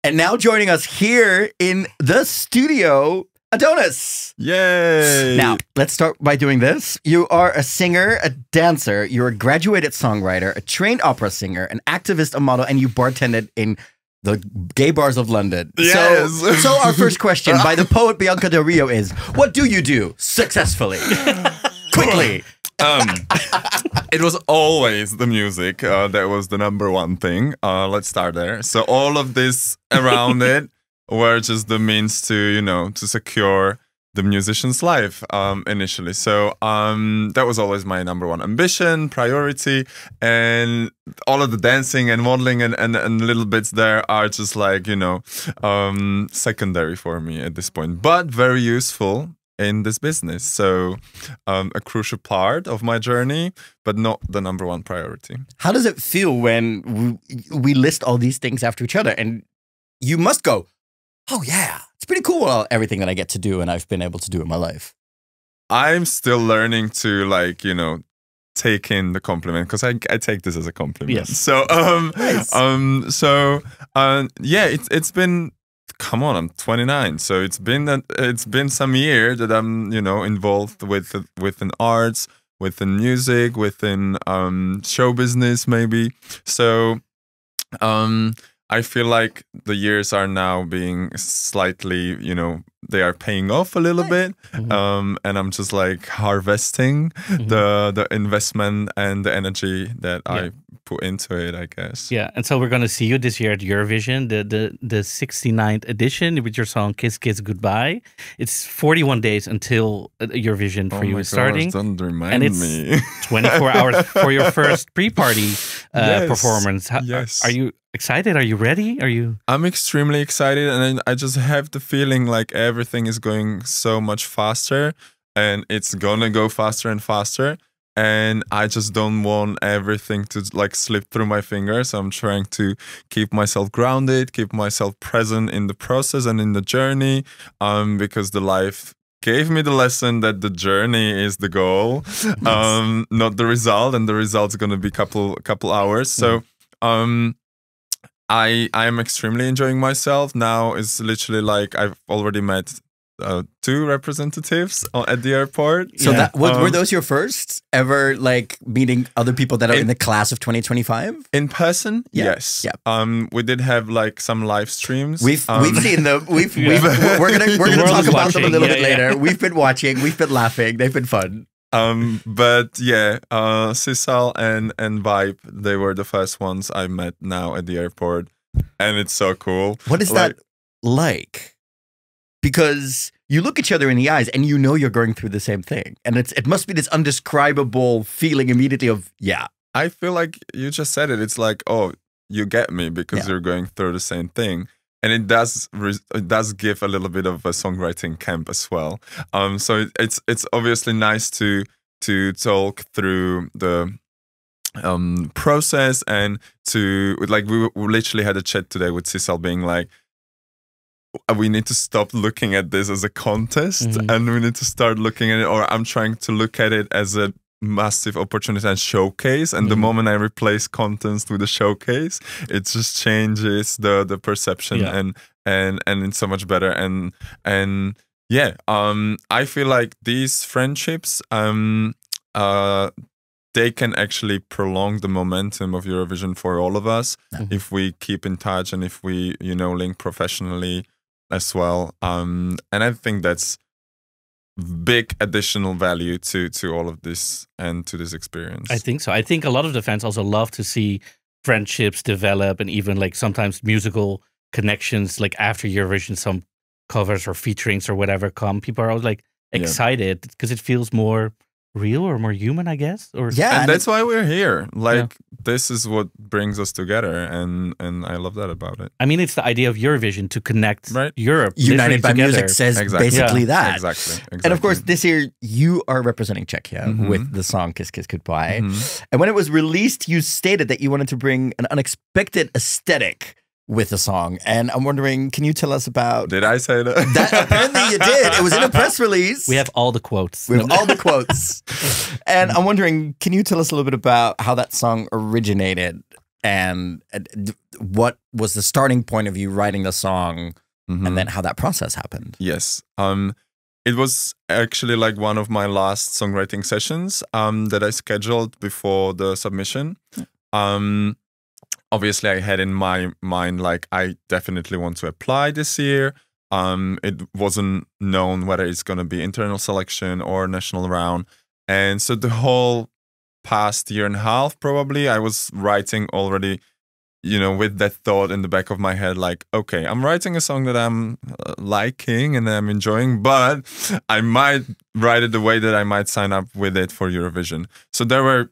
And now joining us here in the studio, ADONXS. Yay! Now, let's start by doing this. You are a singer, a dancer, you're a graduated songwriter, a trained opera singer, an activist, a model, and you bartended in the gay bars of London. Yes. So our first question by the poet Bianca Del Rio is, what do you do successfully? Quickly. It was always the music. That was the #1 thing. Let's start there. So all of this around it were just the means to, you know, to secure the musician's life initially. So that was always my #1 ambition, priority, and all of the dancing and modeling and little bits there are just like, you know, secondary for me at this point, but very useful in this business. So a crucial part of my journey, but not the #1 priority. How does it feel when we list all these things after each other and you must go, oh yeah, it's pretty cool, everything that I get to do and I've been able to do in my life? I'm still learning to, like, you know, take in the compliment, because I take this as a compliment. Yes. So Nice. Yeah, it's been, come on, I'm 29, so it's been some year that I'm, you know, involved within arts, within music, within show business maybe. So I feel like the years are now being slightly, you know, they are paying off a little bit. And I'm just like harvesting the investment and the energy that I put into it, I guess. Yeah, and so we're going to see you this year at Eurovision, the 69th edition with your song Kiss Kiss Goodbye. It's 41 days until Eurovision for you is starting. Don't remind and it's me. 24 hours for your first pre-party performance. Yes. Are you excited? Are you ready? I'm extremely excited, and I just have the feeling like everything is going so much faster, and it's gonna go faster and faster. And I just don't want everything to like slip through my fingers. I'm trying to keep myself grounded, keep myself present in the process and in the journey, because the life gave me the lesson that the journey is the goal, not the result, and the result's gonna be couple hours. So I am extremely enjoying myself. Now it's literally like I've already met 2 representatives at the airport. So that were those your first ever like meeting other people that are in the class of 2025 in person? Yeah. Yes. Yeah. We did have like some live streams. We've seen them. We're gonna talk about them a little bit later. We've been watching. We've been laughing. They've been fun. But yeah, Sisal and Vibe, they were the first ones I met now at the airport, and it's so cool. What is that like? Because you look each other in the eyes and you know you're going through the same thing, and it must be this undescribable feeling immediately of I feel like you just said it. It's like, oh, you get me because you're going through the same thing. And it does give a little bit of a songwriting camp as well. So it's obviously nice to talk through the process, and to, like, we literally had a chat today with Sisal being like, we need to stop looking at this as a contest, and we need to start looking at it, or I'm trying to look at it as a massive opportunity and showcase. And the moment I replace contest with a showcase, it just changes the perception, and it's so much better. And yeah, I feel like these friendships they can actually prolong the momentum of Eurovision for all of us if we keep in touch, and if we, you know, link professionally as well. And I think that's big additional value to all of this and to this experience. I think so. I think a lot of the fans also love to see friendships develop, and even like sometimes musical connections, like after Eurovision, some covers or featurings or whatever come. People are always like excited because it feels more real or more human, I guess. Or and that's why we're here. Like this is what brings us together, and I love that about it. I mean, it's the idea of Eurovision to connect Europe, united by together. music, says basically that. Exactly. And of course, this year you are representing Czechia with the song Kiss Kiss Goodbye. And when it was released, you stated that you wanted to bring an unexpected aesthetic with the song. And I'm wondering, can you tell us about... Did I say that? Apparently you did. It was in a press release. We have all the quotes. We have all the quotes. And I'm wondering, can you tell us a little bit about how that song originated? And what was the starting point of you writing the song, and then how that process happened? Yes. It was actually like one of my last songwriting sessions that I scheduled before the submission. Obviously, I had in my mind, like, I definitely want to apply this year. It wasn't known whether it's going to be internal selection or national round. And so the whole past year and a half, probably, I was writing already, you know, with that thought in the back of my head, like, okay, I'm writing a song that I'm liking and I'm enjoying, but I might write it the way that I might sign up with it for Eurovision. So there were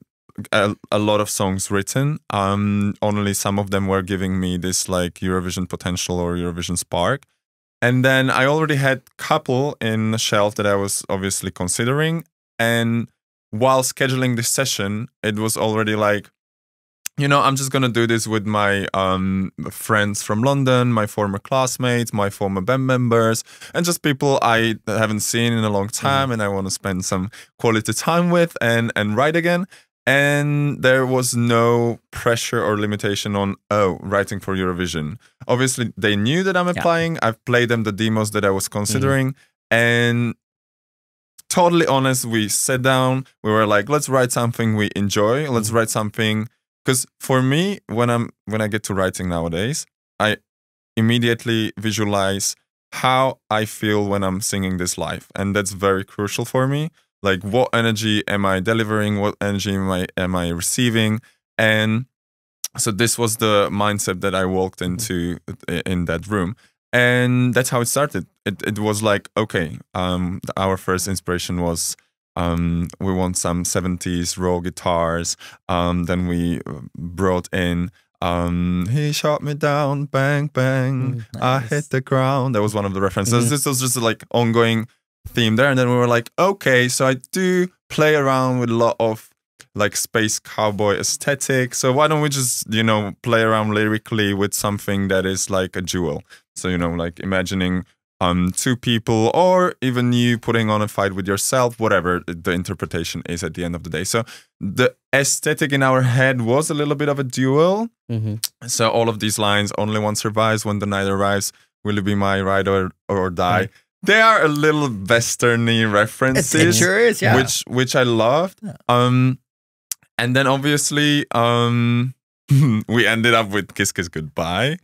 a lot of songs written. Only some of them were giving me this like Eurovision potential or Eurovision spark. And then I already had a couple in the shelf that I was obviously considering. And while scheduling this session, it was already like, you know, I'm just going to do this with my friends from London, my former classmates, my former band members, and just people I haven't seen in a long time and I want to spend some quality time with and write again. And there was no pressure or limitation on, writing for Eurovision. Obviously, they knew that I'm applying. I've played them the demos that I was considering. And totally honest, we sat down. We were like, let's write something we enjoy. Let's write something. Because for me, when I get to writing nowadays, I immediately visualize how I feel when I'm singing this live. And that's very crucial for me. Like, what energy am I delivering? What energy am I receiving? And so this was the mindset that I walked into in that room. And that's how it started. It was like, okay, our first inspiration was we want some 70s raw guitars. Then we brought in he shot me down, bang, bang, nice. I hit the ground. That was one of the references. This was just like ongoing theme there. And then we were like, okay, so I do play around with a lot of like space cowboy aesthetic. So why don't we just, you know, play around lyrically with something that is like a duel? So, you know, like imagining two people or even you putting on a fight with yourself, whatever the interpretation is at the end of the day. So the aesthetic in our head was a little bit of a duel. So all of these lines, only one survives, when the night arrives, will you be my ride or die? They are a little Western-y references. It sure is, yeah. Which I loved. And then obviously we ended up with Kiss Kiss Goodbye.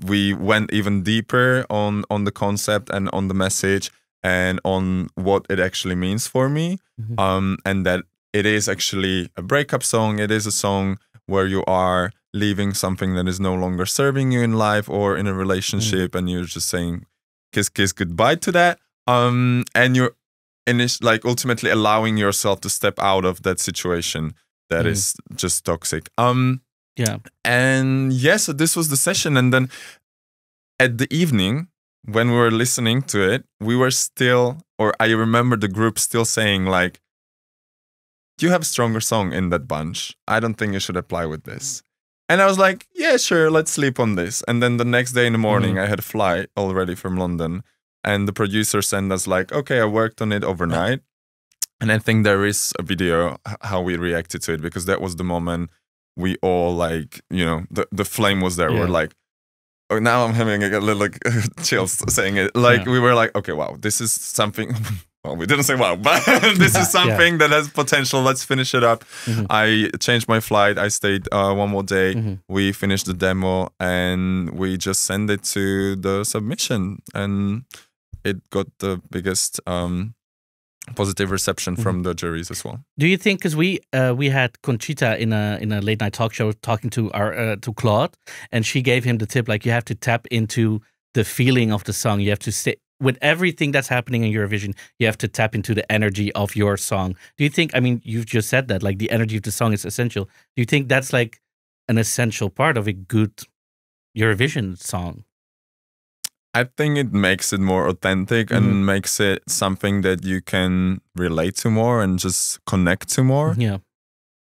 We went even deeper on the concept and on the message and on what it actually means for me. And that it is actually a breakup song. It is a song where you are leaving something that is no longer serving you in life or in a relationship, and you're just saying kiss kiss goodbye to that. And you're like ultimately allowing yourself to step out of that situation that is just toxic. Yeah. And yeah, so this was the session. And then at the evening, when we were listening to it, we were still, or I remember the group still saying like, you have a stronger song in that bunch. I don't think you should apply with this. And I was like, yeah, sure, let's sleep on this. And then the next day in the morning, I had a flight already from London. And the producer sent us like, okay, I worked on it overnight. And I think there is a video how we reacted to it, because that was the moment we all like, you know, the flame was there. We're like, oh, now I'm having a little like, chills saying it. Like we were like, okay, wow, this is something. Well, we didn't say wow, but this is something that has potential. Let's finish it up. I changed my flight. I stayed one more day. We finished the demo and we just sent it to the submission, and it got the biggest positive reception from the juries as well. Do you think, because we had Conchita in a late night talk show talking to our to Claude, and she gave him the tip, like, you have to tap into the feeling of the song. You have to stay with everything that's happening in Eurovision. You have to tap into the energy of your song. Do you think, I mean, you've just said that, like, the energy of the song is essential. Do you think that's like an essential part of a good Eurovision song? I think it makes it more authentic and makes it something that you can relate to more and just connect to more. Yeah.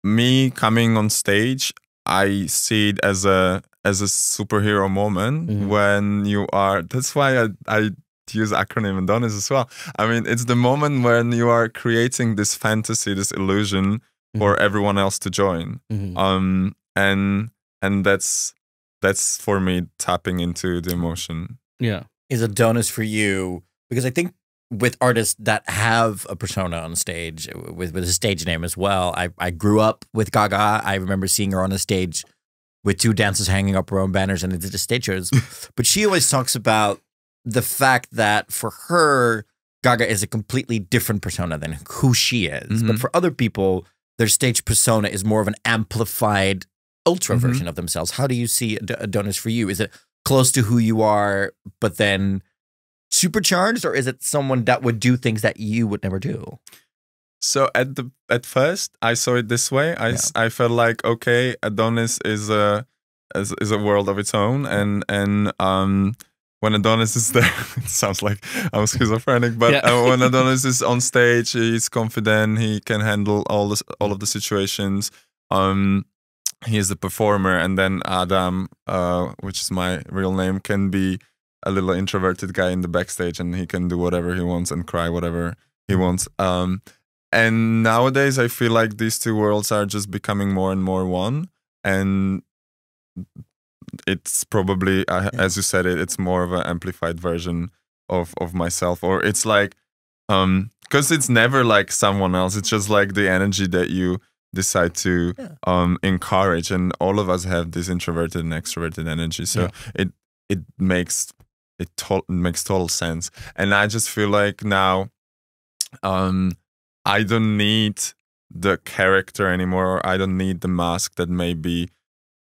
Me coming on stage, I see it as a superhero moment when you are. That's why I use acronym and ADONXS as well. I mean, it's the moment when you are creating this fantasy, this illusion for everyone else to join. And that's for me tapping into the emotion. Yeah. Is ADONXS for you? Because I think with artists that have a persona on stage with a stage name as well. I grew up with Gaga. I remember seeing her on a stage with two dancers hanging up her own banners and did the stage shows. But she always talks about the fact that for her, Gaga is a completely different persona than who she is. But for other people, their stage persona is more of an amplified ultra version of themselves. How do you see ADONXS for you? Is it close to who you are, but then supercharged, or is it someone that would do things that you would never do? So at first I saw it this way. I felt like, okay, ADONXS is a world of its own, and when ADONXS is there, it sounds like I'm schizophrenic, but when ADONXS is on stage, he's confident, he can handle all of the situations. He is the performer, and then Adam, which is my real name, can be a little introverted guy in the backstage, and he can do whatever he wants and cry whatever he wants. And nowadays, I feel like these two worlds are just becoming more and more one, and it's probably, as you said, it's more of an amplified version of myself, or it's like, because it's never like someone else. It's just like the energy that you decide to encourage, and all of us have this introverted and extroverted energy, so it makes total sense. And I just feel like now I don't need the character anymore. I don't need the mask that maybe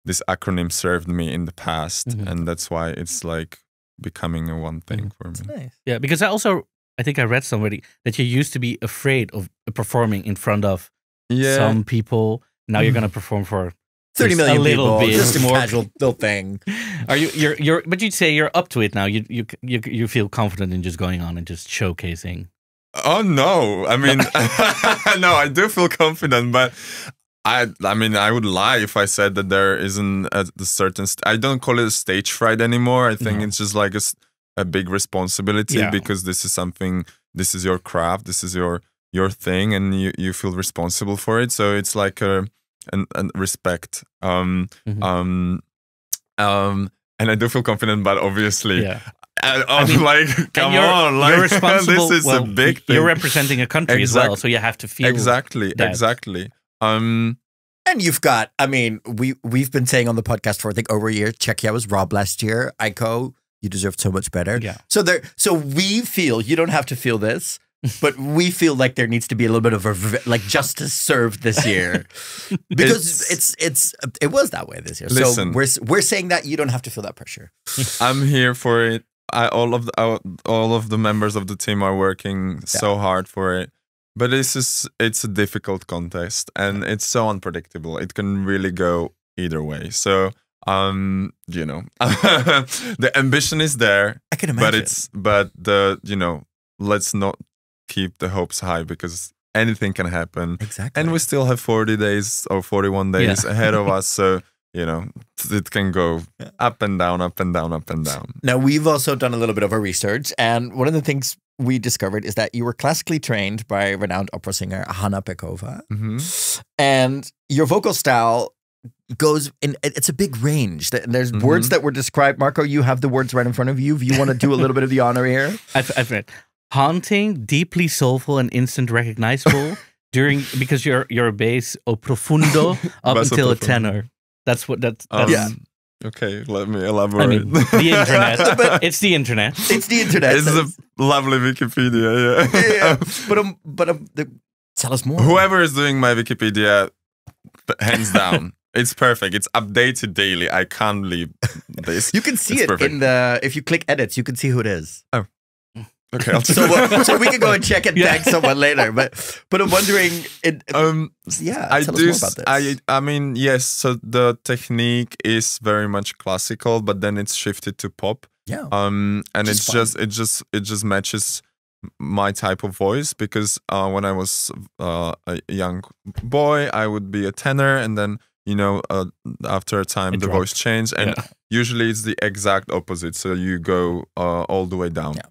this acronym served me in the past, and that's why it's like becoming a one thing for me. That's nice. Yeah, because I think I read somebody that you used to be afraid of performing in front of some people. Now you're going to perform for 30 million a little people, bit just a more casual little thing. Are you're but you'd say you're up to it now. You feel confident in just going on and just showcasing. Oh no, I mean, no, I do feel confident, but I mean, I would lie if I said that there isn't a certain. I don't call it a stage fright anymore. I think it's just like a big responsibility, because this is something. This is your craft. This is your thing, and you feel responsible for it. So it's like a respect. And I do feel confident, but obviously. Yeah. I mean, like, come on, like, you're responsible. This is a big thing. You're representing a country as well, so you have to feel exactly. And you've got, I mean, we've been saying on the podcast for I think over a year, Czechia was robbed last year. Aiko, you deserved so much better. Yeah. So we feel, you don't have to feel this, but we feel like there needs to be a little bit of like justice served this year, because it was that way this year. Listen, so we're saying that you don't have to feel that pressure. I'm here for it. All of the members of the team are working so hard for it, but it's a difficult contest, and it's so unpredictable. It can really go either way. So you know, the ambition is there. I can imagine, but let's not keep the hopes high, because anything can happen. Exactly. And we still have 40 days or 41 days ahead of us, so it can go up and down, up and down, up and down. Now, we've also done a little bit of our research, and one of the things we discovered is that you were classically trained by renowned opera singer Hanna Pekova, and your vocal style goes in, it's a big range. There's words that were described. Marco, you have the words right in front of you. If you want to do a little bit of the honor here. I've read haunting, deeply soulful, and instant recognizable because you're a bass o profundo up until a tenor. That's what that's okay, let me elaborate. I mean, the internet. It's the internet. It's the internet. It's a lovely Wikipedia, But tell us more. Whoever is doing my Wikipedia, hands down, it's perfect. It's updated daily. I can't leave this. You can see it in if you click edits, you can see who it is. Oh. Okay, so we can go and check and tag someone later. But I'm wondering, tell us more about this. I mean, yes. So the technique is very much classical, but then it's shifted to pop. Yeah. And it just matches my type of voice, because when I was a young boy, I would be a tenor, and then after a time the voice changed, and usually it's the exact opposite. So you go all the way down. Yeah.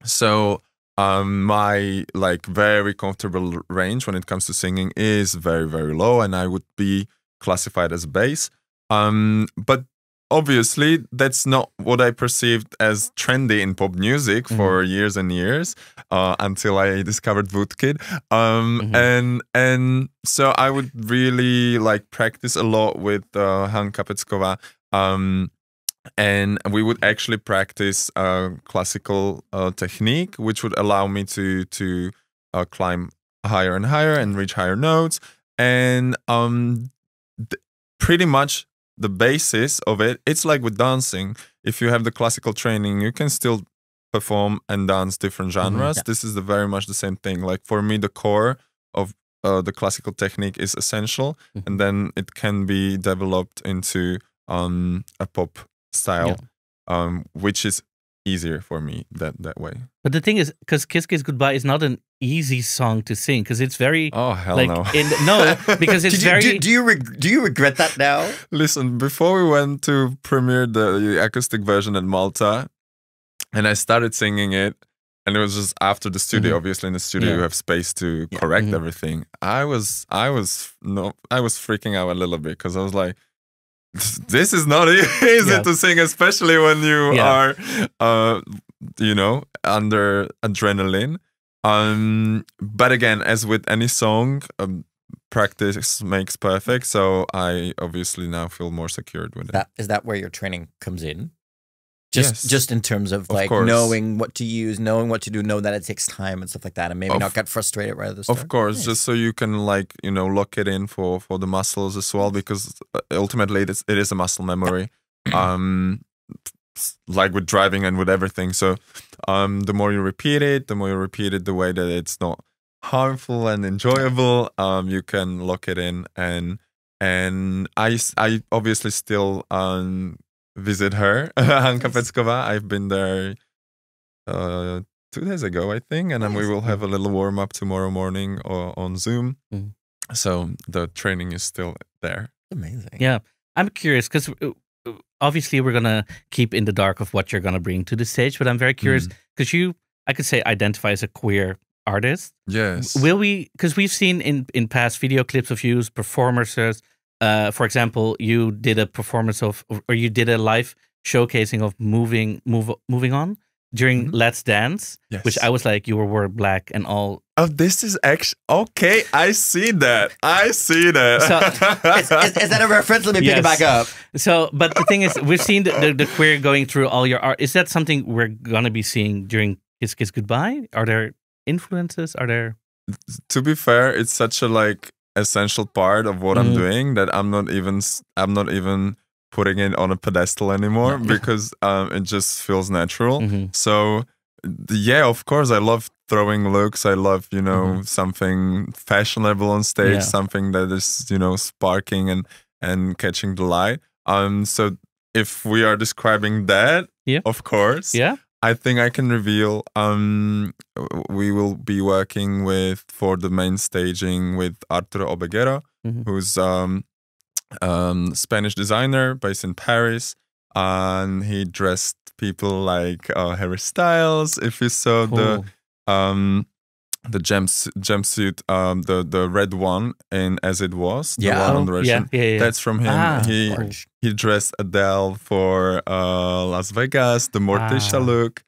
So my like very comfortable range when it comes to singing is very, very low, and I would be classified as bass. But obviously, that's not what I perceived as trendy in pop music for years and years until I discovered Woodkid. And so I would really like practice a lot with Hanka Peckova. And we would actually practice classical technique, which would allow me to climb higher and higher and reach higher notes. And pretty much the basis of it, it's like with dancing. If you have the classical training, you can still perform and dance different genres. This is very much the same thing. Like for me, the core of the classical technique is essential, and then it can be developed into a pop style, which is easier for me that way. But the thing is, because Kiss Kiss Goodbye is not an easy song to sing, because it's very no. No, because it's do you regret that now? Listen, before we went to premiere the acoustic version at Malta, and I started singing it, and it was just after the studio. Obviously, in the studio you have space to correct everything. I was freaking out a little bit, because I was like, this is not easy to sing, especially when you are, under adrenaline. But again, as with any song, practice makes perfect. So I obviously now feel more secured with it. Is that where your training comes in? Yes. Just in terms of like knowing what to use, knowing what to do, know that it takes time and stuff like that, and maybe not get frustrated right at the start. Of course, just so you can like lock it in for the muscles as well, because ultimately it is a muscle memory, like with driving and with everything. So the more you repeat it, the way that it's not harmful and enjoyable, you can lock it in. And I obviously still visit her, Hanka Peckova. I've been there 2 days ago, I think, and then we will have a little warm up tomorrow morning on Zoom. So the training is still there. Amazing. Yeah, I'm curious, because obviously we're gonna keep in the dark of what you're gonna bring to the stage, but I'm very curious because I could say, identify as a queer artist. Yes. Will we? Because we've seen in past video clips of you, performances. For example, you did a performance or you did a live showcasing of moving on during Let's Dance, which I was like, you were black and all. Oh, this is actually okay. I see that. So, is that a reference? Let me pick it back up. So, but the thing is, we've seen the queer going through all your art. Is that something we're gonna be seeing during Kiss Kiss Goodbye? Are there influences? Are there? To be fair, it's such a essential part of what I'm doing that I'm not even putting it on a pedestal anymore, because it just feels natural. So yeah, of course, I love throwing looks. I love something fashionable on stage, something that is sparking and catching the light. So if we are describing that, of course, I think I can reveal we will be working for the main staging with Arturo Obeguero, who's Spanish designer based in Paris, and he dressed people like Harry Styles. If you saw the jumpsuit, the red one in As It Was, the one on the Russian, that's from him. He dressed Adele for Las Vegas, the Morticia look.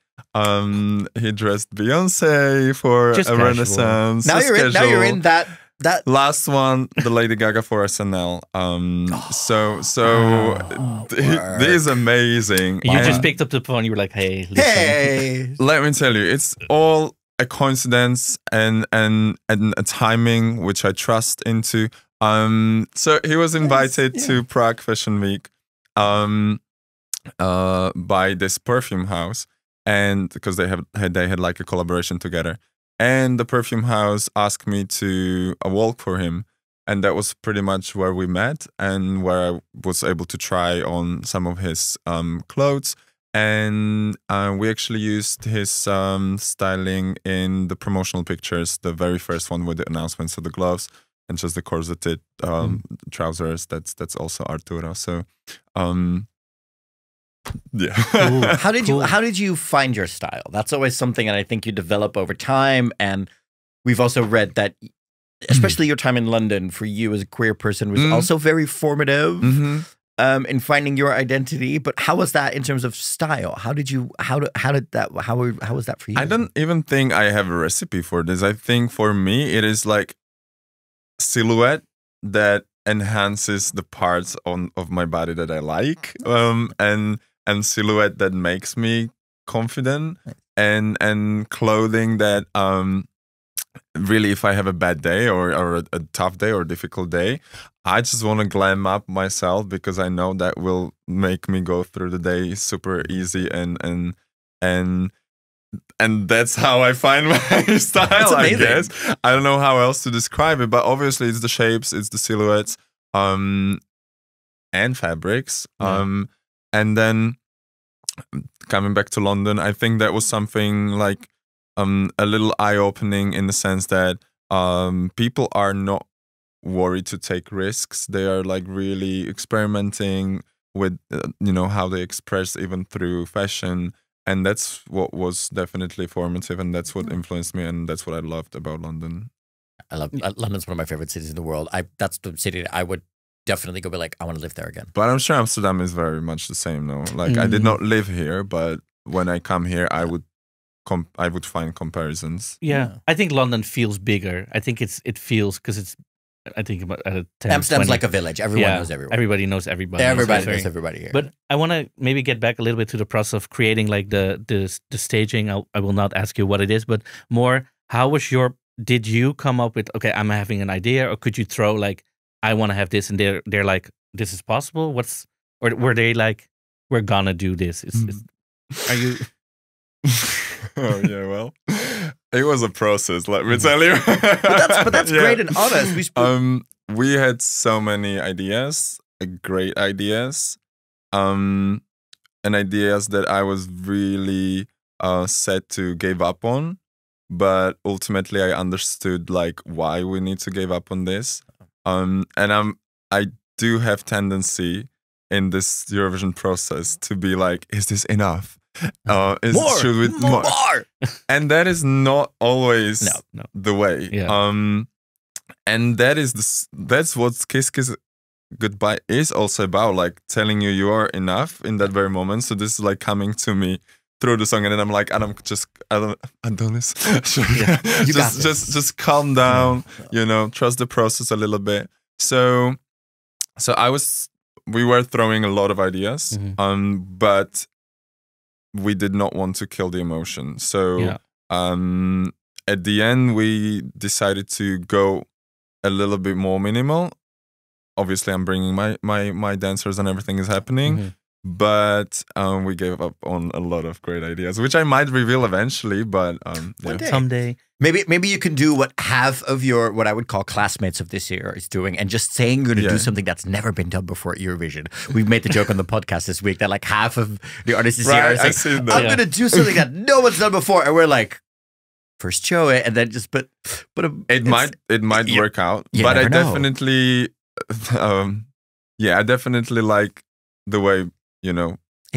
He dressed Beyonce for Just a casual. Renaissance. Now you're in that last one, the Lady Gaga for SNL. This is amazing. You just picked up the phone. You were like, "Hey, listen." Let me tell you, it's all a coincidence and a timing which I trust into. So he was invited to Prague Fashion Week by this perfume house, and because they had like a collaboration together. And the perfume house asked me to walk for him. And that was pretty much where we met and where I was able to try on some of his clothes. And we actually used his styling in the promotional pictures, the very first one with the announcements of the gloves and just the corseted trousers. That's also Arturo. So Yeah. How did you find your style? That's always something that I think you develop over time. And we've also read that, especially your time in London for you as a queer person was also very formative in finding your identity. But how was that in terms of style? How was that for you? I don't even think I have a recipe for this. I think for me it is like silhouette that enhances the parts of my body that I like, and silhouette that makes me confident, and clothing that really, if I have a bad day or a tough day or difficult day, I just want to glam up myself because I know that will make me go through the day super easy, and that's how I find my style, I guess. I don't know how else to describe it, but obviously it's the shapes, it's the silhouettes, and fabrics. And then coming back to London, I think that was something like a little eye-opening in the sense that people are not worried to take risks. They are like really experimenting with how they express even through fashion. And that's what was definitely formative, and that's what influenced me, and that's what I loved about London. London's one of my favorite cities in the world. That's the city that I would definitely go be like, I want to live there again. But I'm sure Amsterdam is very much the same, no? Like I did not live here, but when I come here, I would find comparisons. Yeah, I think London feels bigger. I think it feels because it's. I think about 10, Amsterdam's 20. like a village. Everyone knows everyone. Everybody knows everybody. Everybody knows everybody here. But I want to maybe get back a little bit to the process of creating like the staging. I will not ask you what it is, but more how was did you come up with, okay, I'm having an idea, or could you throw like, I want to have this, and they're like, this is possible? Or were they like, we're gonna do this? Are you... Oh yeah, well, it was a process, let me tell you. but that's great and honest. We had so many ideas, great ideas, and ideas that I was really set to give up on. But ultimately, I understood like why we need to give up on this. And I do have tendency in this Eurovision process to be like, is this enough? More. And that is not always the way. Yeah. And that's what Kiss Kiss Goodbye is also about, like telling you are enough in that very moment. So this is like coming to me through the song, and then I'm like, Adonis, sure. Yeah, just calm down, trust the process a little bit. So we were throwing a lot of ideas, but we did not want to kill the emotion. So at the end, we decided to go a little bit more minimal. Obviously, I'm bringing my dancers and everything is happening. But we gave up on a lot of great ideas, which I might reveal eventually. But someday, maybe you can do what half of your what I would call classmates of this year is doing, and just saying you're going to do something that's never been done before at Eurovision. We've made the joke on the podcast this week that like half of the artists this year is like, I'm going to do something that no one's done before, and we're like, first show it, and then just put it might work out. But I definitely, I definitely like the way.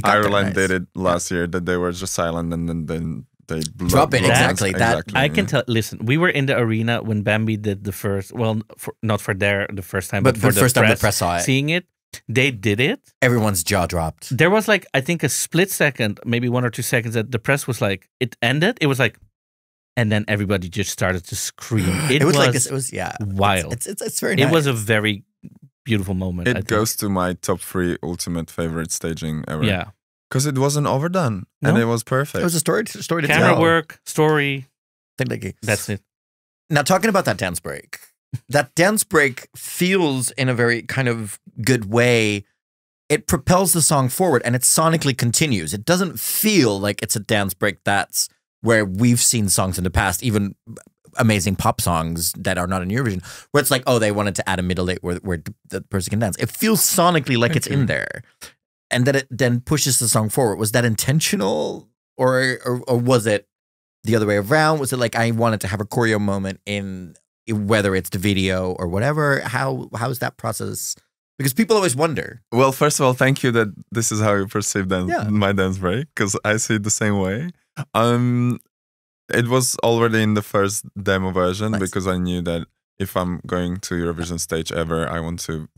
Ireland did it last year, that they were just silent and then they drop it. Exactly. I can tell. Listen, we were in the arena when Bambi did the first. Well, not for the first time, but for the first time the press saw it. Seeing it, they did it. Everyone's jaw dropped. There was like, I think, a split second, maybe 1 or 2 seconds, that the press was like, it ended. It was like, and then everybody just started to scream. It was like it was wild. It's very nice. It was a very beautiful moment. It goes to my top 3 ultimate favorite staging ever. Yeah, because it wasn't overdone and it was perfect. It was a story to camera tell. Camera work, story. That's it. Now, talking about that dance break feels in a very kind of good way. It propels the song forward, and it sonically continues. It doesn't feel like it's a dance break that's where we've seen songs in the past, even amazing pop songs that are not in Eurovision, where it's like, oh, they wanted to add a middle eight where the person can dance. It feels sonically like it's in there, and that it then pushes the song forward. Was that intentional, or was it the other way around? Was it like I wanted to have a choreo moment in whether it's the video or whatever? How is that process Because people always wonder. Well, first of all, thank you that this is how you perceive my dance break, because I see it the same way. It was already in the first demo version because I knew that if I'm going to Eurovision stage ever, I want to,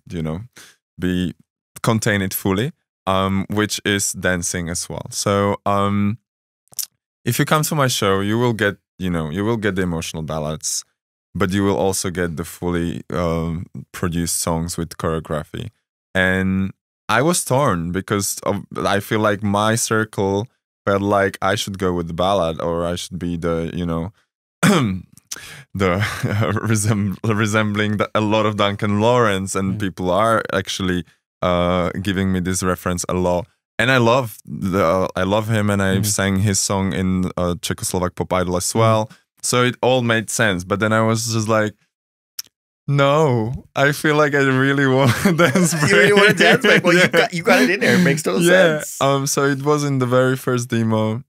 contain it fully, which is dancing as well. So if you come to my show, you will get, the emotional ballads, but you will also get the fully produced songs with choreography. And I was torn because I feel like my circle felt like I should go with the ballad, or I should be the, resembling a lot of Duncan Lawrence, and people are actually giving me this reference a lot. And I love him, and I sang his song in Czechoslovak Pop Idol as well. So it all made sense. But then I was just like, no, I feel like I really want to dance break. You really want to dance break? Well, you got it in there. It makes total sense. So it was in the very first demo.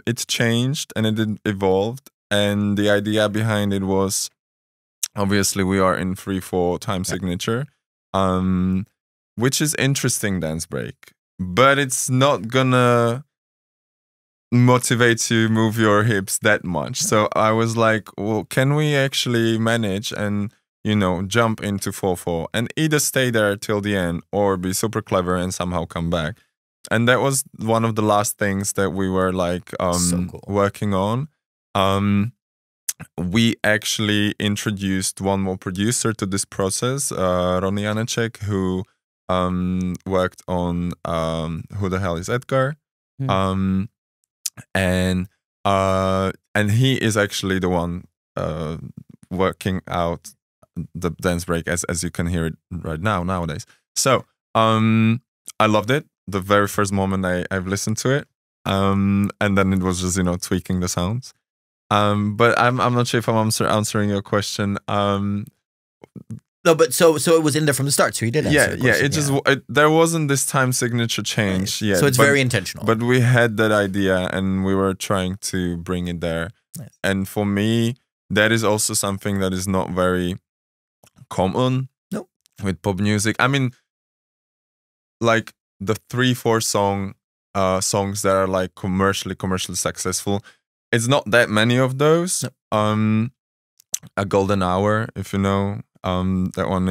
It changed and it evolved. And the idea behind it was, obviously, we are in 3/4 time signature, which is interesting dance break. But it's not gonna motivate you move your hips that much. So I was like, well, can we actually manage and jump into 4/4 and either stay there till the end or be super clever and somehow come back. And that was one of the last things that we were like so cool. working on. We actually introduced one more producer to this process, Ronny Janeček, who worked on Who the Hell is Edgar? And he is actually the one working out the dance break as you can hear it right now nowadays. So I loved it the very first moment I've listened to it, and then it was just tweaking the sounds. But I'm not sure if I'm answering your question. No, but so it was in there from the start. So you did answer the question. There wasn't this time signature change yet. So it's very intentional. But we had that idea and we were trying to bring it there. Nice. And for me, that is also something that is not very common with pop music. I mean, like the 3/4 songs that are like commercially successful, it's not that many of those. A Golden Hour, if you know, that one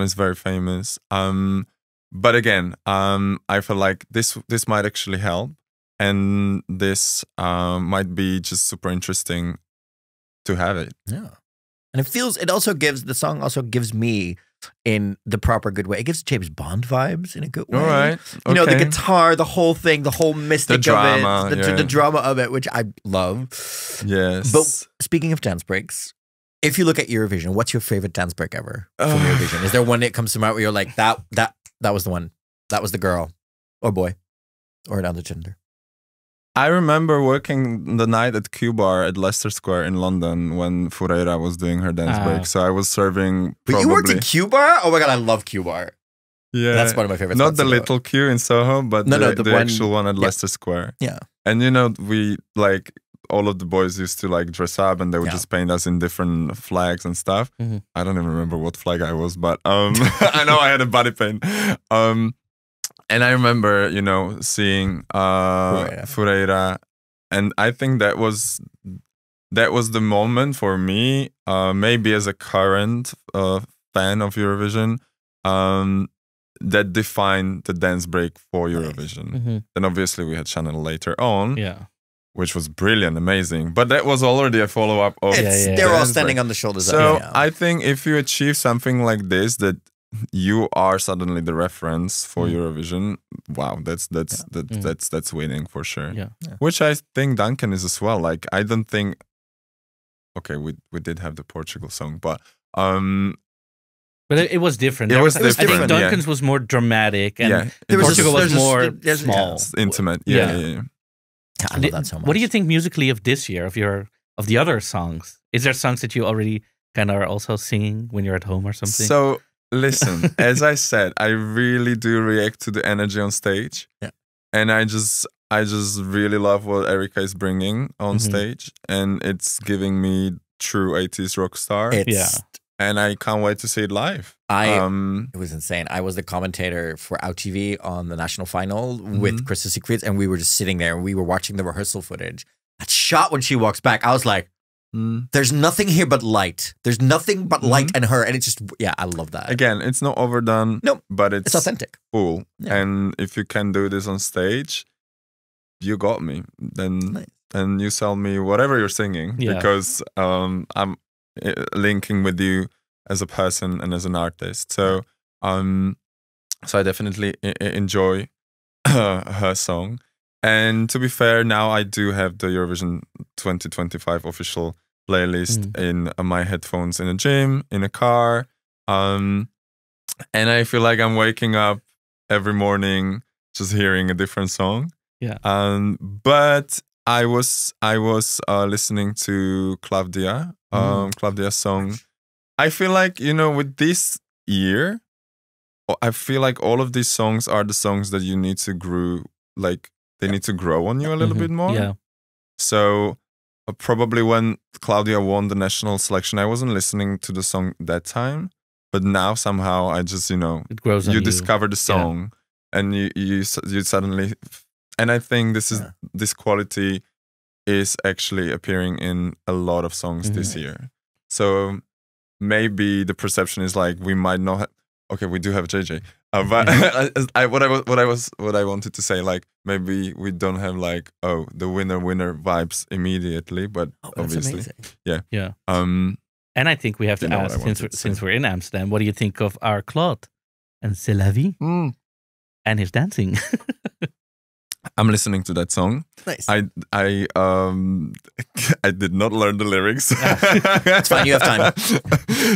is very famous. But again, I feel like this might actually help, and this might be just super interesting to have it. Yeah. And the song also gives me, in the proper good way, it gives James Bond vibes in a good way. All right. Okay. The guitar, the whole thing, the whole mystic drama, of it, the drama of it, which I love. Yes. But speaking of dance breaks, if you look at Eurovision, what's your favorite dance break ever from Eurovision? Is there one that comes to mind where you're like, that was the one, that was the girl, or boy, or another gender? I remember working the night at Q Bar at Leicester Square in London when Fureira was doing her dance break. So I was serving. But you worked at Q Bar? Oh my god, I love Q Bar. Yeah, that's one of my favorites. Not the little Q in Soho, but the actual one at Leicester Square. Yeah, and we like all of the boys used to like dress up, and they would just paint us in different flags and stuff. I don't even remember what flag I was, but I know I had a body paint. And I remember, seeing Fureira, and I think that was the moment for me, maybe as a current fan of Eurovision, that defined the dance break for Eurovision. Then obviously we had Chanel later on, which was brilliant, amazing. But that was already a follow-up of they're all standing on the shoulders. So I think if you achieve something like this, that you are suddenly the reference for Eurovision. Wow, that's winning for sure. Yeah. Which I think Duncan is as well. Like I don't think. Okay, we did have the Portugal song, but it was different. It was different. I think Duncan's was more dramatic, and Portugal was more small, intimate. I love that so much. What do you think musically of this year? Of the other songs? Is there songs that you already kind of are also singing when you're at home or something? So. Listen, as I said, I really do react to the energy on stage. Yeah. And I just really love what Erika is bringing on stage. And it's giving me true 80s rock star. and I can't wait to see it live. It was insane. I was the commentator for Out TV on the national final with Krista Secrets, and we were just sitting there and we were watching the rehearsal footage. That shot when she walks back, I was like, there's nothing here but light. There's nothing but light and her. And it's just, I love that. Again, it's not overdone. Nope. But it's authentic. Cool. Yeah. And if you can do this on stage, you got me. Then you sell me whatever you're singing. Yeah. Because I'm linking with you as a person and as an artist. So I definitely enjoy her song. And to be fair, now I do have the Eurovision 2025 official playlist in my headphones in a gym, in a car. And I feel like I'm waking up every morning just hearing a different song. Yeah. But I was listening to Claudia's song. I feel like, with this year, I feel like all of these songs are the songs that you need to grow, they need to grow on you a little bit more. Yeah. So probably when Claudia won the national selection, I wasn't listening to the song that time, but now somehow I just, it grows on you. Discover the song and you suddenly, and I think this quality is actually appearing in a lot of songs this year. So maybe the perception is like we might not have, okay, we do have JJ. But what I wanted to say, like maybe we don't have the winner vibes immediately, but obviously, yeah. And I think we have to ask, since we're in Amsterdam, what do you think of our Claude and C'est La Vie and his dancing? I'm listening to that song. Nice. I did not learn the lyrics. It's fine. You have time.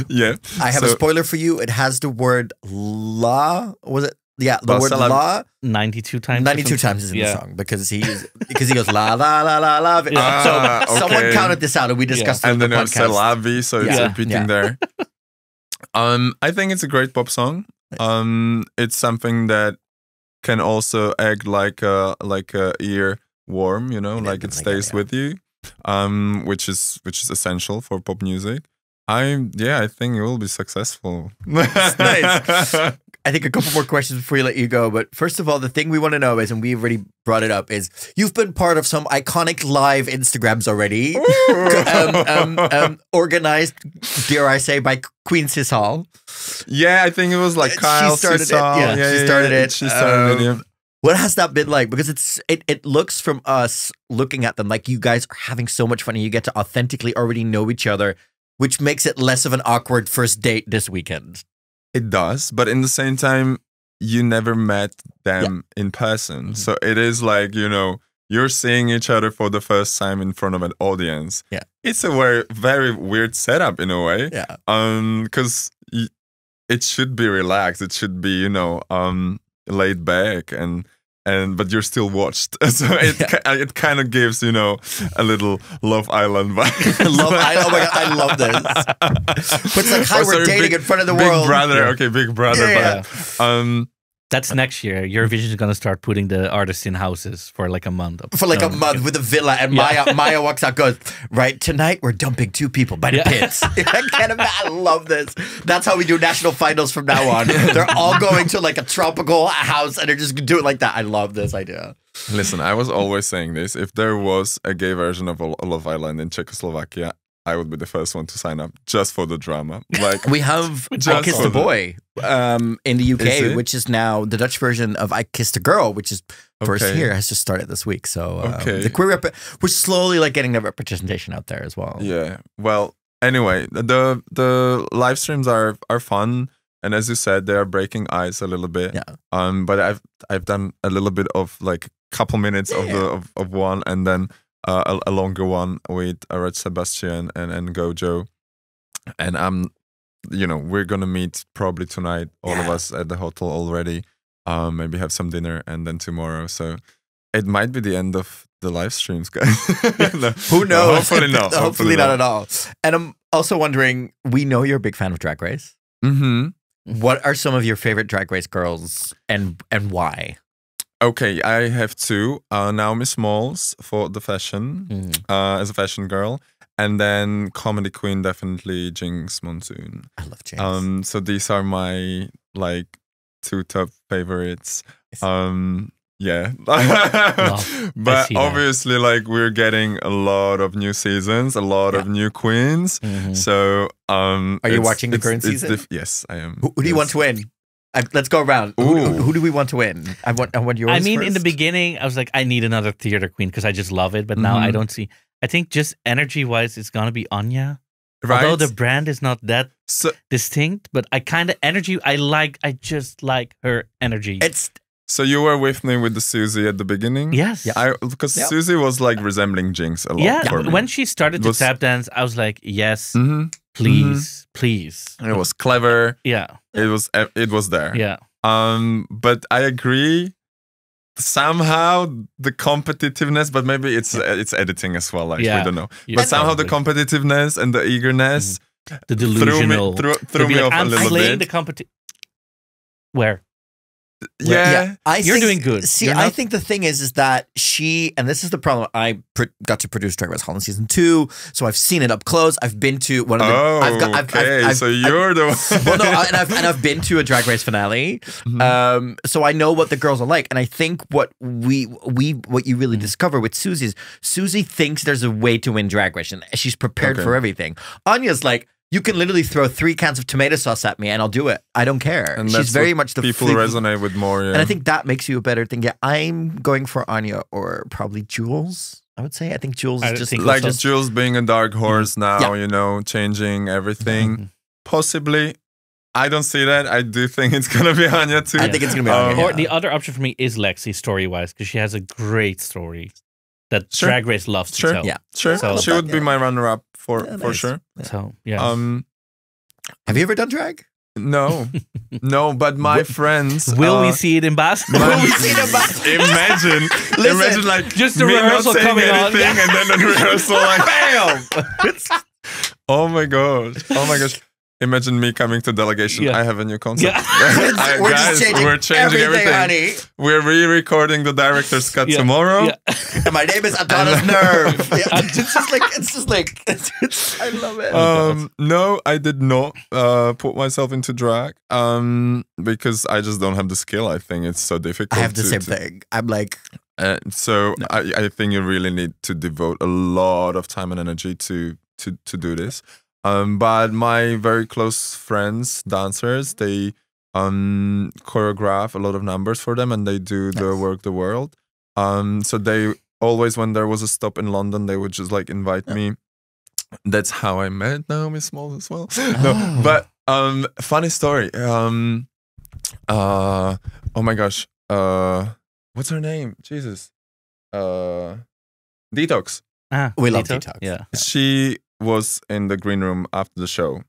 Yeah. I have a spoiler for you. It has the word "la." Was it? Yeah, the word "la." 92 times. 92 times is in the song because he goes la la la la la. So someone counted this out and we discussed it. And then the it's C'est La Vie, so it's repeating there. I think it's a great pop song. It's something that can also act like a ear worm, like it stays with you, which is essential for pop music. I think it will be successful. Nice. I think a couple more questions before you let you go. But first of all, the thing we want to know is, and we've already brought it up, is you've been part of some iconic live Instagrams already, organized, dare I say, by Queen Sisal. Yeah, I think it was like Kyle started Sisal. She started it. She started it. What has that been like? Because it looks from us looking at them like you guys are having so much fun and you get to authentically already know each other, which makes it less of an awkward first date this weekend. It does, but in the same time, you never met them in person. So it is like, you're seeing each other for the first time in front of an audience. Yeah. It's a very, very weird setup in a way. Yeah. Because it should be relaxed. It should be, laid back but you're still watched. So it kind of gives, a little Love Island vibe. Love Island. Oh my God, I love this. But it's like how we're dating in front of the world. Big Brother. Okay, Big Brother. Yeah. That's next year. Eurovision is going to start putting the artists in houses for like a month. For like a month with a villa. And Maya walks out, goes, right, tonight we're dumping 2 people by the pits. I love this. That's how we do national finals from now on. They're all going to like a tropical house and they're just going to do it like that. I love this idea. Listen, I was always saying this. If there was a gay version of Love Island in Czechoslovakia, I would be the first one to sign up just for the drama. Like we have I Kissed a Boy in the UK, which is now the Dutch version of I Kissed a Girl, which is first here, has just started this week. So the queer we're slowly like getting the representation out there as well. Yeah. Well, anyway, the live streams are fun, and as you said, they are breaking ice a little bit. Yeah. But I've done a little bit of like couple minutes of one, and then a longer one with Red Sebastian and Gojo, and we're gonna meet probably tonight, all of us at the hotel already. Maybe have some dinner and then tomorrow. So it might be the end of the live streams, guys. No, who knows? Hopefully not. Hopefully not at all. And I'm also wondering, we know you're a big fan of Drag Race. What are some of your favorite Drag Race girls and why? Okay, I have 2. Naomi Smalls for the fashion, as a fashion girl, And then comedy queen, definitely Jinx Monsoon. I love Jinx. So these are my like 2 top favorites. Yeah. But obviously, like, we're getting a lot of new seasons, a lot of new queens. So are you watching the current season? Yes, I am. Who do you want to win? Let's go around. Who do we want to win? I want yours. I mean, first. in the beginning, I was like, I need another theater queen because I just love it. But now I don't see. I think just energy-wise, it's gonna be Anya. Right. Although the brand is not that distinct, but I kind of I just like her energy. So you were with me with the Susie at the beginning? Yes. Yeah. Because Susie was like resembling Jinx a lot for me. When she started to tap dance, I was like, yes, please, please. And it was clever. Yeah. It was there. Yeah. But I agree. Somehow the competitiveness, but maybe it's editing as well. Like we don't know. But somehow the competitiveness and the eagerness, the delusional, threw me off a little bit. The competition. Where? Yeah. You're doing good. See, I think the thing is that she, and this is the problem. I got to produce Drag Race Holland season 2, so I've seen it up close. I've been to one of the. So you're the one. Well, no, and I've been to a Drag Race finale, so I know what the girls are like. And I think what you really discover with Susie is Susie thinks there's a way to win Drag Race, and she's prepared for everything. Anya's like, you can literally throw 3 cans of tomato sauce at me and I'll do it. I don't care. And she's very much the people resonate with more. Yeah. And I think that makes you a better thing. Yeah, I'm going for Anya or probably Jules. I would say. I think Jules is just like Jules being a dark horse now. You know, changing everything. Possibly. I don't see that. I do think it's gonna be Anya too. I think it's gonna be Anya. Or the other option for me is Lexi, story-wise, because she has a great story that Drag Race loves to tell. Yeah, sure. So she would be my runner-up for sure. So yeah. Have you ever done drag? No, no. But my friends. Will we see it in Basel? Will we see it in Basel? Imagine like just the me rehearsal not saying coming anything, on, and then the rehearsal like bam. Oh my gosh. Imagine me coming to delegation. Yeah. I have a new concept. Yeah. We're changing everything, honey. We're re-recording the director's cut tomorrow. Yeah. And my name is Adonis Nerve. Yeah. It's just like I love it. No, I did not put myself into drag because I just don't have the skill. I think it's so difficult. I have the same thing. I'm like. I think you really need to devote a lot of time and energy to do this. But my very close friends, dancers, they choreograph a lot of numbers for them, and they do the Work the World. So they always, when there was a stop in London, they would just like invite me. That's how I met Naomi Smalls as well. No, but funny story. Oh my gosh, what's her name? Jesus, Detox. We love Detox. Yeah, she was in the green room after the show.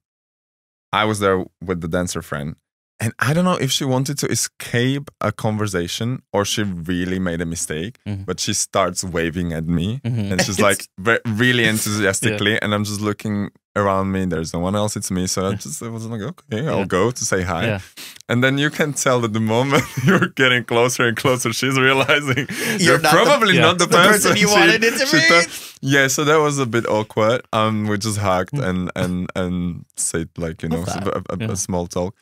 I was there with the dancer friend, and I don't know if she wanted to escape a conversation or she really made a mistake, but she starts waving at me and she's like really enthusiastically, and I'm just looking around me, there's no one else, it's me, so I was like, okay, I'll go to say hi. And then you can tell that the moment you're getting closer and closer, she's realizing you're probably not the person you wanted it to be. Yeah, so that was a bit awkward. We just hugged and said like, you know, a small talk.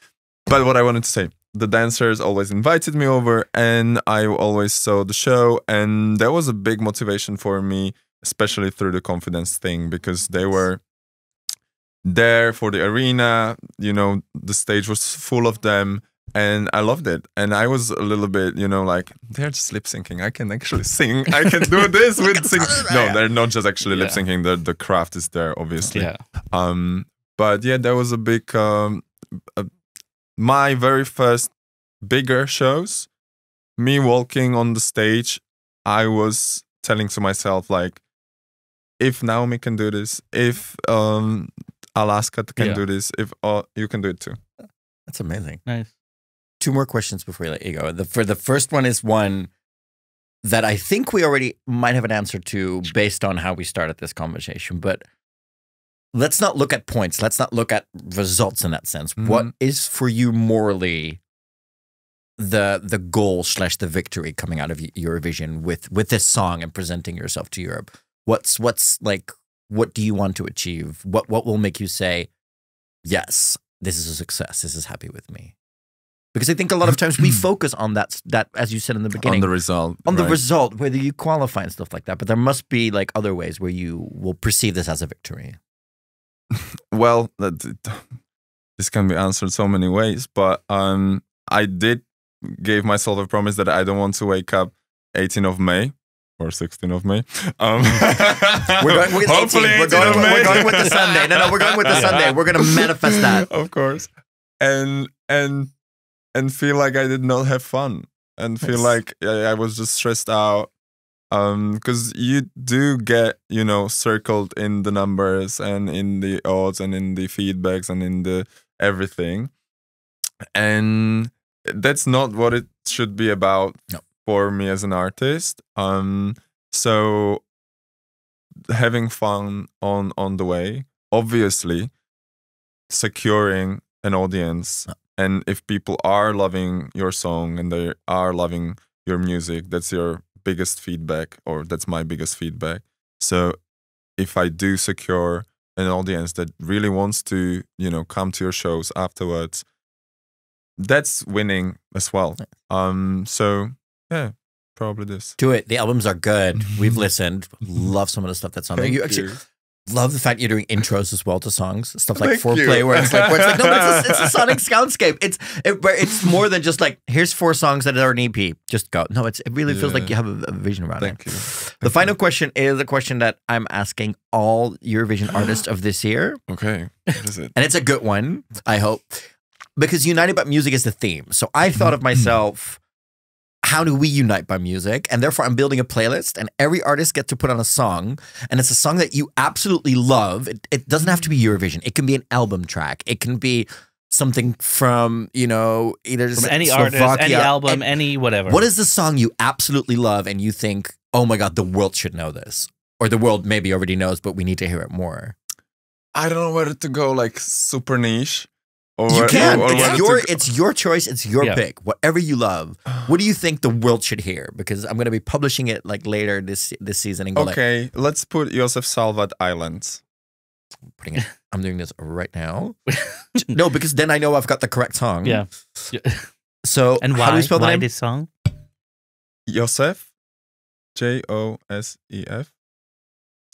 But what I wanted to say, the dancers always invited me over, and I always saw the show, and that was a big motivation for me, especially through the confidence thing, because they were there for the arena, you know, the stage was full of them, and I loved it. And I was a little bit, you know, like, they're just lip syncing. I can actually sing. I can do this with singing. No, they're not just actually lip syncing. The craft is there, obviously. Yeah. But yeah, that was a big, my very first bigger shows, me walking on the stage, I was telling to myself, like, if Naomi can do this, if Alaska can do this, if you can do it too. That's amazing. Nice. 2 more questions before we let you go. The first one is one that I think we already might have an answer to based on how we started this conversation, but let's not look at points. Let's not look at results in that sense. What is for you morally the goal / the victory coming out of Eurovision with this song and presenting yourself to Europe? What's like what do you want to achieve? What will make you say, yes, this is a success. This is happy with me. Because I think a lot of times we focus on that as you said in the beginning, on the result, the result, whether you qualify and stuff like that. But there must be like other ways where you will perceive this as a victory. Well, this can be answered so many ways, but I did give myself a promise that I don't want to wake up 18th of May or 16th of May. We're going with hopefully 18th. We're going with the Sunday. No, we're going with the Sunday. We're going to manifest that. Of course. And feel like I did not have fun and feel like I was just stressed out. Because you do get, you know, circled in the numbers and in the odds and in the feedbacks and in the everything. And that's not what it should be about for me as an artist. So having fun on the way, obviously securing an audience. And if people are loving your song and they are loving your music, that's your biggest feedback, or that's my biggest feedback. So if I do secure an audience that really wants to, you know, come to your shows afterwards, that's winning as well. So yeah, probably this. Do it. The albums are good. We've listened. Love some of the stuff that's on there. You actually love the fact you're doing intros as well to songs, stuff like Foreplay, where it's like, no, but it's a sonic soundscape. It's more than just like, here's 4 songs that are an EP. Just go. No, it really feels like you have a vision around it. Thank you. The final question is a question that I'm asking all Eurovision artists of this year. Okay, what is it? And it's a good one, I hope, because united by music is the theme. So I thought of myself, how do we unite by music? And therefore I'm building a playlist, and every artist gets to put on a song, and it's a song that you absolutely love. It doesn't have to be Eurovision. It can be an album track. It can be something from, you know, either from any Slovakia, artist, any album, any whatever. What is the song you absolutely love and you think, oh my God, the world should know this? Or the world maybe already knows, but we need to hear it more. I don't know whether to go like super niche. Or you can. Or it's your choice. It's your pick. Whatever you love. What do you think the world should hear? Because I'm going to be publishing it like later this season. And okay, let's put Josef Salvat Islands. I'm doing this right now. No, because then I know I've got the correct song. Yeah. So and why? How do you spell the name? This song? Josef, Josef,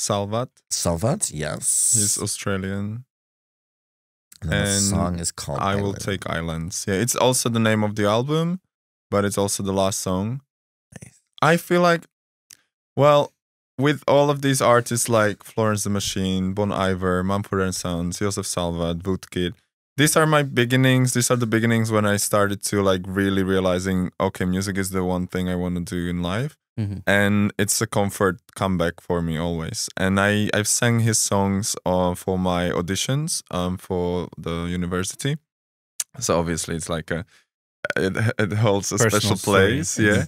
Salvat. Salvat, yes. He's Australian. And then the song is called I Will Take Islands. Yeah, it's also the name of the album, but it's also the last song. Nice. I feel like, well, with all of these artists like Florence the Machine, Bon Iver, Mumford & Sons, Josef Salvat, Woodkid, these are my beginnings. These are the beginnings when I started to like really realizing, okay, music is the one thing I want to do in life. And it's a comfort comeback for me always. And I've sang his songs for my auditions for the university. So obviously it's like it holds a personal special place. Story. Yeah.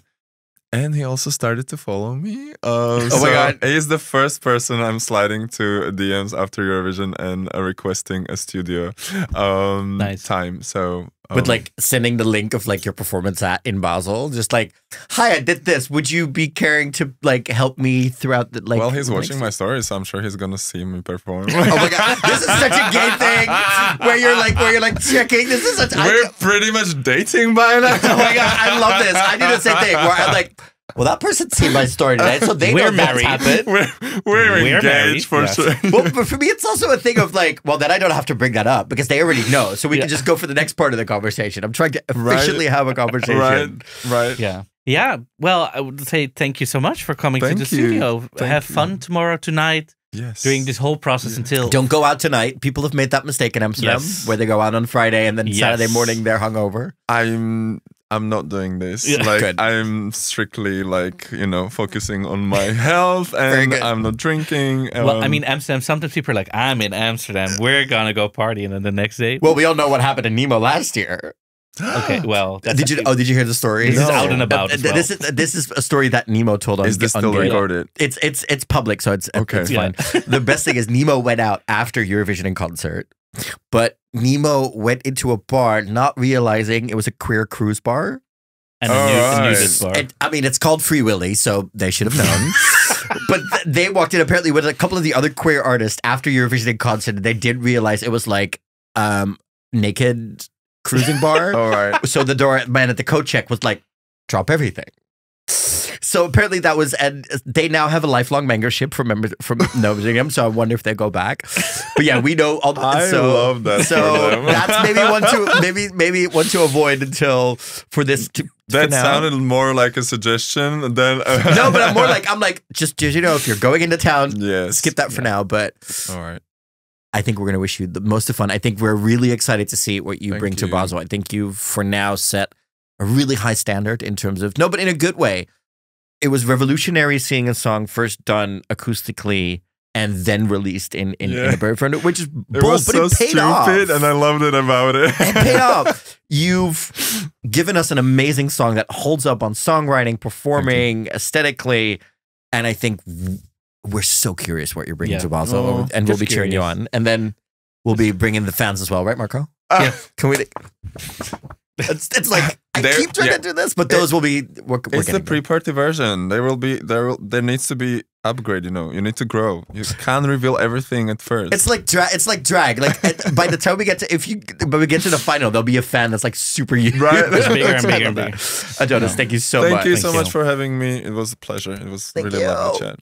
And he also started to follow me. Oh my God. He's the first person I'm sliding to DMs after Eurovision and requesting a studio time. So with like sending the link of like your performance in Basel, just like, hi, I did this. Would you be caring to like help me throughout the like? Well, he's watching my stories, so I'm sure he's gonna see me perform. Oh my God, this is such a gay thing where you're like checking. This is such. We're pretty much dating by now. Oh my God, I love this. I do the same thing where I'm like, well, that person's seen my story today, so they know that's happened. We're engaged married, for sure. Well, but for me, it's also a thing of like, well, then I don't have to bring that up because they already know, so we can just go for the next part of the conversation. I'm trying to efficiently have a conversation. Right. Yeah. Well, I would say thank you so much for coming to the studio. Have fun tomorrow, tonight. Yes. During this whole process until... Don't go out tonight. People have made that mistake in Amsterdam where they go out on Friday and then Saturday morning they're hungover. I'm not doing this. Yeah. Like Good. I'm strictly like, you know, focusing on my health and I'm not drinking. Well, I mean, Amsterdam, sometimes people are like, I'm in Amsterdam, we're gonna go party, and then the next day. Well, we all know what happened to Nemo last year. Okay, well, that's did you hear the story? This is out and about as well. This is a story that Nemo told on. Is this still recorded? It's public, so it's fine. Yeah. The best thing is Nemo went out after Eurovision in concert, but Nemo went into a bar not realizing it was a queer cruise bar. And a Alright. nudist bar. I mean, it's called Free Willy, so they should have known. But they walked in apparently with a couple of the other queer artists after Eurovision concert. They did realize it was like naked cruising bar. All right. So the door man at the coat check was like, drop everything. So apparently that was, and they now have a lifelong membership from noticing them. So I wonder if they go back. But yeah, we know all. I love that. So for them. that's maybe one to avoid until for this. That sounded more like a suggestion than. No, but I'm like, just you know, if you're going into town, Yes. skip that for now. But All right. I think we're going to wish you the most of fun. I think we're really excited to see what you Thank bring to you. Basel. I think you've for now set a really high standard in terms of but in a good way. It was revolutionary seeing a song first done acoustically and then released in a bird front, which is It bold, was but so it paid stupid, off. and I loved it about it. It paid off. You've given us an amazing song that holds up on songwriting, performing, aesthetically, and I think we're so curious what you're bringing to Basel, and we'll be cheering you on. And then we'll be bringing the fans as well, right, Marco? Yeah. Can we? It's like I keep trying to do this, but those will be. We're It's the getting there. pre-party version. There needs to be upgrade. You know, you need to grow. You can't reveal everything at first. It's like drag. Like by the time we get to the final, there'll be a fan that's like super huge. Right. It's bigger and bigger and bigger. Adonis, thank you so much. Thank you so much for having me. It was a pleasure. It was Thank really you. lovely chat.